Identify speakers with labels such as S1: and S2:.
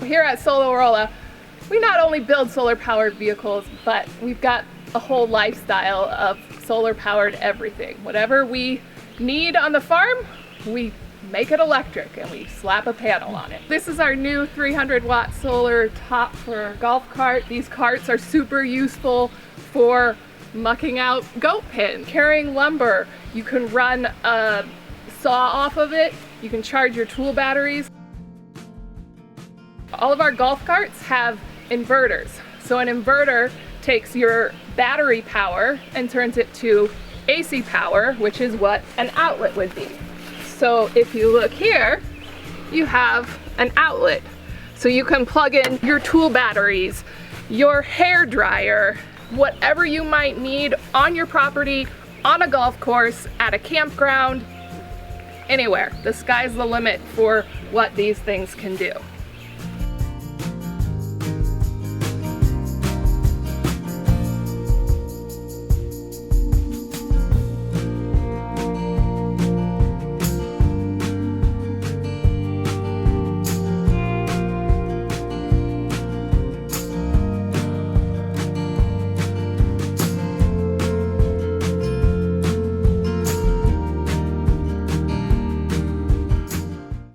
S1: here at Solarrolla, we not only build solar-powered vehicles, but we've got a whole lifestyle of solar-powered everything. Whatever we need on the farm, we make it electric and we slap a panel on it. This is our new 300-watt solar top for our golf cart. These carts are super useful for mucking out goat pens, carrying lumber. You can run a saw off of it. You can charge your tool batteries. All of our golf carts have inverters. So an inverter takes your battery power and turns it to AC power, which is what an outlet would be. So if you look here, you have an outlet. So you can plug in your tool batteries, your hair dryer, whatever you might need on your property, on a golf course, at a campground, anywhere. The sky's the limit for what these things can do.